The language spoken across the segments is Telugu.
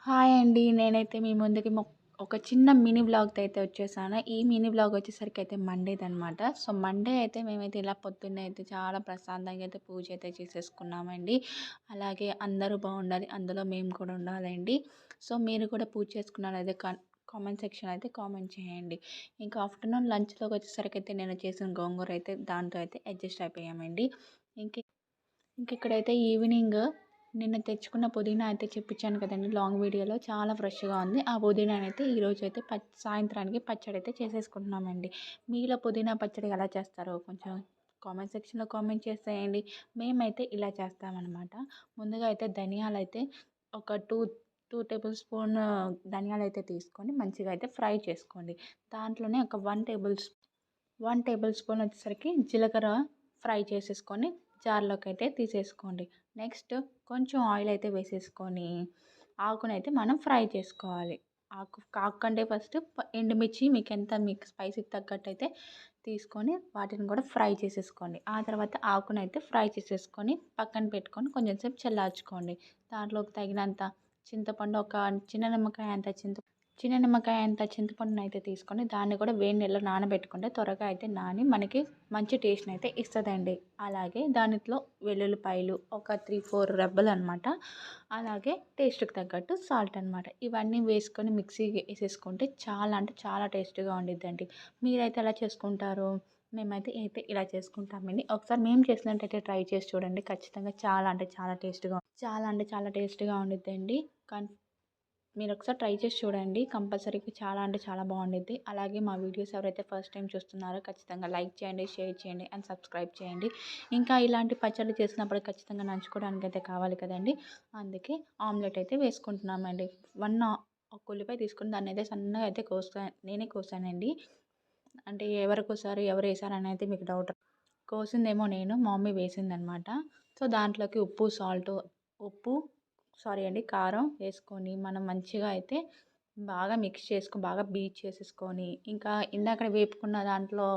హాయ్ అండి. నేనైతే మీ ముందుకి ఒక చిన్న మినీ వ్లాగ్‌తో అయితే వచ్చేసాను. ఈ మినీ వ్లాగ్ వచ్చేసరికి అయితే మండేదనమాట. సో, మండే అయితే మేమైతే ఇలా పొద్దున్నే అయితే చాలా ప్రశాంతంగా అయితే పూజ అయితే చేసేసుకున్నామండి. అలాగే అందరూ బాగుండాలి, అందులో మేము కూడా ఉండాలండి. సో, మీరు కూడా పూజ చేసుకున్నారైతే కామెంట్ సెక్షన్ అయితే కామెంట్ చేయండి. ఇంకా ఆఫ్టర్‌నూన్ లంచ్‌లోకి వచ్చేసరికి అయితే నేను చేసిన గోంగూర అయితే దాంతో అయితే అడ్జస్ట్ అయిపోయామండి. ఇంక ఇక్కడైతే ఈవినింగ్ నిన్న తెచ్చుకున్న పుదీనా అయితే చూపించాను కదండీ లాంగ్ వీడియోలో, చాలా ఫ్రెష్‌గా ఉంది. ఆ పుదీనానైతే ఈరోజైతే సాయంత్రానికి పచ్చడి అయితే చేసేసుకుంటున్నామండి. మీలో పుదీనా పచ్చడి ఎలా చేస్తారో కొంచెం కామెంట్ సెక్షన్‌లో కామెంట్ చేసేయండి. మేమైతే ఇలా చేస్తామనమాట. ముందుగా అయితే ధనియాలైతే ఒక 2 టేబుల్ స్పూన్ ధనియాలైతే తీసుకొని మంచిగా అయితే ఫ్రై చేసుకోండి. దాంట్లోనే ఒక 1 టేబుల్ స్పూన్ వచ్చేసరికి జీలకర్ర ఫ్రై చేసేసుకొని జార్లోకి అయితే తీసేసుకోండి. నెక్స్ట్ కొంచెం ఆయిల్ అయితే వేసేసుకొని ఆకునైతే మనం ఫ్రై చేసుకోవాలి. ఆకు కంటే ఫస్ట్ ఎండుమిర్చి మీకు స్పైసీకి తగ్గట్టు అయితే తీసుకొని వాటిని కూడా ఫ్రై చేసేసుకోండి. ఆ తర్వాత ఆకునైతే ఫ్రై చేసేసుకొని పక్కన పెట్టుకొని కొంచెం సేపు చల్లార్చుకోండి. దాంట్లోకి తగినంత చింతపండు, ఒక చిన్న నిమ్మకాయ అంత చింతపండునైతే తీసుకొని దాన్ని కూడా వేడి నీళ్ళలో నానబెట్టుకుంటే త్వరగా అయితే నాని మనకి మంచి టేస్ట్‌ని అయితే ఇస్తదండి. అలాగే దానిలో వెల్లుల్లిపాయలు ఒక 3, 4 రెబ్బలనమాట. అలాగే టేస్ట్‌కి తగ్గట్టు సాల్ట్ అనమాట. ఇవన్నీ వేసుకొని మిక్సీకి ఏసేసుకుంటే చాలా అంటే చాలా టేస్టీగా ఉండిద్దండి. మీరైతే ఎలా చేసుకుంటారు? మేమైతే ఇలా చేసుకుంటామండి. ఒకసారి మేము చేసినట్టయితే ట్రై చేసి చూడండి. ఖచ్చితంగా చాలా అంటే చాలా టేస్టీగా ఉండిద్దండి. మీరొకసారి ట్రై చేసి చూడండి. కంపల్సరీగా చాలా అంటే చాలా బాగుండిద్ది. అలాగే మా వీడియోస్ ఎవరైతే ఫస్ట్ టైం చూస్తున్నారో ఖచ్చితంగా లైక్ చేయండి, షేర్ చేయండి అండ్ సబ్స్క్రైబ్ చేయండి. ఇంకా ఇలాంటి పచ్చళ్ళు చేసినప్పుడు ఖచ్చితంగా నంచుకోవడానికి అయితే కావాలి కదండీ! అందుకే ఆమ్లెట్ అయితే వేసుకుంటున్నామండి. ఒక ఉల్లిపాయ తీసుకొని దాన్నయితే సన్నగా అయితే నేనే కోసానండి. అంటే ఎవరు కోసారు, ఎవరేసారని అయితే మీకు డౌట్ కోసిందేమో నేను, మా మమ్మీ వేసిందనమాట. సో, దాంట్లోకి ఉప్పు సారీ అండి, కారం వేసుకొని మనం మంచిగా అయితే బాగా మిక్స్ చేసుకొని, బాగా బీట్ చేసేసుకొని, ఇంకా ఇందాక వేపుకున్న దాంట్లో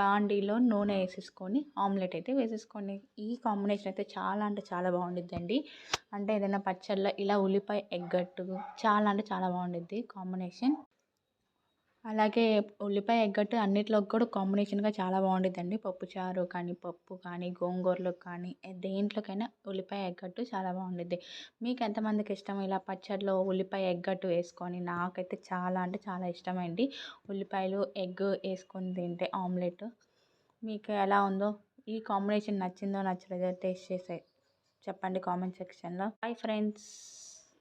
బాండీలో నూనె వేసేసుకొని ఆమ్లెట్ అయితే వేసేసుకోండి. ఈ కాంబినేషన్ అయితే చాలా అంటే చాలా బాగుండిద్దండి. అంటే ఏదైనా పచ్చళ్ళలో ఇలా ఉల్లిపాయ ఎగ్గట్టు చాలా అంటే చాలా బాగుండిద్ది కాంబినేషన్. అలాగే ఉల్లిపాయ ఎగ్గట్టు అన్నిట్లోకి కూడా కాంబినేషన్‌గా చాలా బావుండిద్దండి. పప్పుచారు కానీ, పప్పు కానీ, గోంగూరలో కానీ, దేంట్లోకైనా ఉల్లిపాయ ఎగ్గట్టు చాలా బావుండిద్ది. మీకు ఎంతమందికి ఇష్టం ఇలా పచ్చడిలో ఉల్లిపాయ ఎగ్గట్టు వేసుకొని? నాకైతే చాలా అంటే చాలా ఇష్టమండి. ఉల్లిపాయలు, ఎగ్ ఏసుకొని తింటే ఆమ్లెట్. మీకు ఎలా ఉందో? ఈ కాంబినేషన్ నచ్చిందో, నచ్చలేదో టేస్ట్ చేసి చెప్పండి కామెంట్ సెక్షన్‌లో. Bye friends.